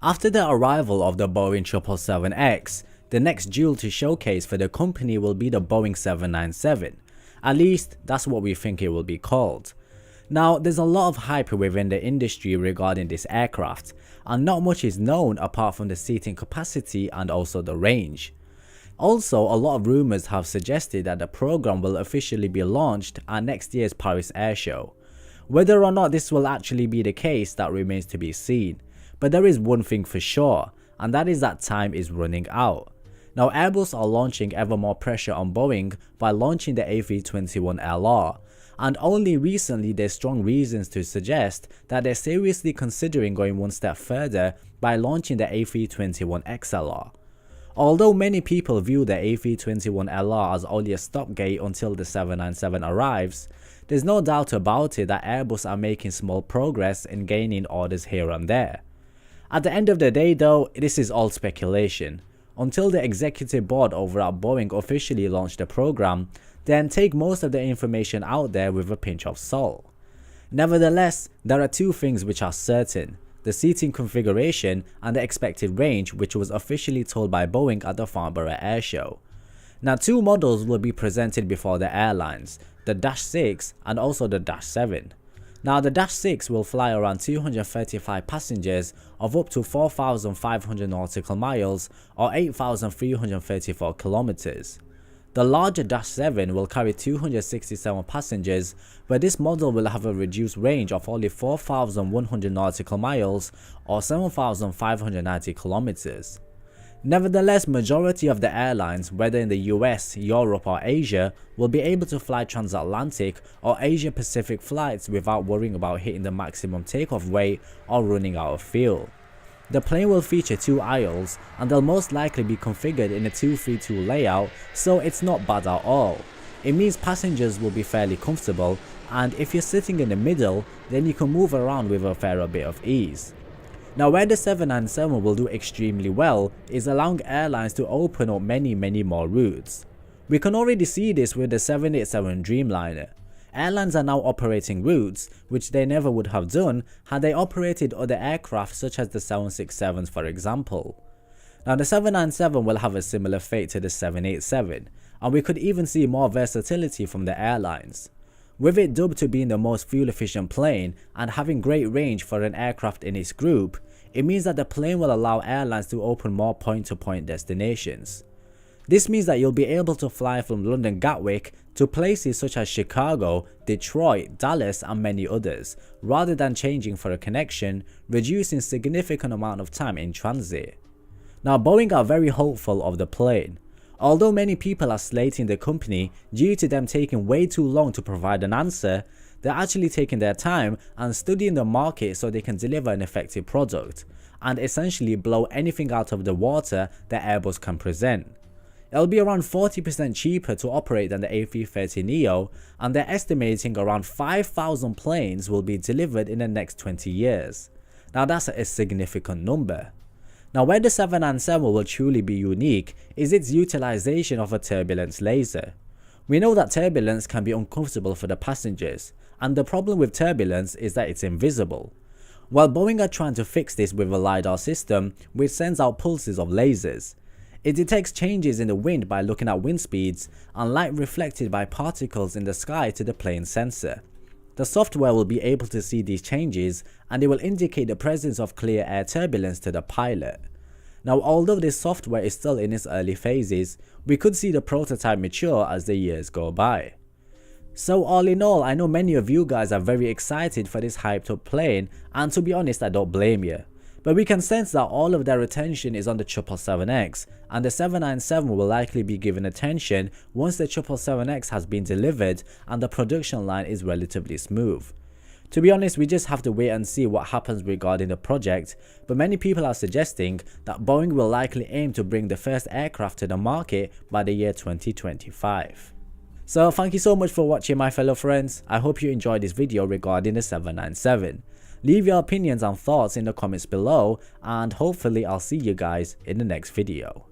After the arrival of the Boeing 777X, the next jewel to showcase for the company will be the Boeing 797. At least, that's what we think it will be called. Now, there's a lot of hype within the industry regarding this aircraft, and not much is known apart from the seating capacity and also the range. Also, a lot of rumors have suggested that the program will officially be launched at next year's Paris Air Show. Whether or not this will actually be the case, that remains to be seen. But there is one thing for sure, and that is that time is running out. Now, Airbus are launching ever more pressure on Boeing by launching the A321LR, and only recently there's strong reasons to suggest that they're seriously considering going one step further by launching the A321XLR. Although many people view the A321LR as only a stopgate until the 797 arrives, there's no doubt about it that Airbus are making small progress in gaining orders here and there. At the end of the day though, this is all speculation. Until the executive board over at Boeing officially launch the program, then take most of the information out there with a pinch of salt. Nevertheless, there are two things which are certain: the seating configuration and the expected range, which was officially told by Boeing at the Farnborough Air Show. Now, two models will be presented before the airlines, the Dash 6 and also the Dash 7. Now, the Dash 6 will fly around 235 passengers of up to 4,500 nautical miles or 8,334 kilometers. The larger Dash 7 will carry 267 passengers, but this model will have a reduced range of only 4,100 nautical miles or 7,590 kilometers. Nevertheless, majority of the airlines, whether in the US, Europe or Asia, will be able to fly transatlantic or Asia Pacific flights without worrying about hitting the maximum takeoff weight or running out of fuel. The plane will feature two aisles and they'll most likely be configured in a 2-3-2 layout, so it's not bad at all. It means passengers will be fairly comfortable, and if you're sitting in the middle, then you can move around with a fair bit of ease. Now, where the 797 will do extremely well is allowing airlines to open up many more routes. We can already see this with the 787 Dreamliner. Airlines are now operating routes which they never would have done had they operated other aircraft such as the 767s, for example. Now, the 797 will have a similar fate to the 787, and we could even see more versatility from the airlines. With it dubbed to being the most fuel efficient plane and having great range for an aircraft in its group, it means that the plane will allow airlines to open more point-to-point destinations. This means that you'll be able to fly from London Gatwick to places such as Chicago, Detroit, Dallas and many others, rather than changing for a connection, reducing significant amount of time in transit. Now, Boeing are very hopeful of the plane. Although many people are slating the company due to them taking way too long to provide an answer, they're actually taking their time and studying the market so they can deliver an effective product, and essentially blow anything out of the water that Airbus can present. It'll be around 40% cheaper to operate than the A330neo, and they're estimating around 5,000 planes will be delivered in the next 20 years. Now, that's a significant number. Now, where the 797 will truly be unique is its utilization of a turbulence laser. We know that turbulence can be uncomfortable for the passengers, and the problem with turbulence is that it's invisible. While Boeing are trying to fix this with a LiDAR system which sends out pulses of lasers. It detects changes in the wind by looking at wind speeds and light reflected by particles in the sky to the plane sensor. The software will be able to see these changes, and it will indicate the presence of clear air turbulence to the pilot. Now, although this software is still in its early phases, we could see the prototype mature as the years go by. So all in all, I know many of you guys are very excited for this hyped up plane, and to be honest, I don't blame you. But we can sense that all of their attention is on the 777X, and the 797 will likely be given attention once the 777X has been delivered and the production line is relatively smooth. To be honest, we just have to wait and see what happens regarding the project, but many people are suggesting that Boeing will likely aim to bring the first aircraft to the market by the year 2025. So thank you so much for watching, my fellow friends. I hope you enjoyed this video regarding the 797. Leave your opinions and thoughts in the comments below, and hopefully I'll see you guys in the next video.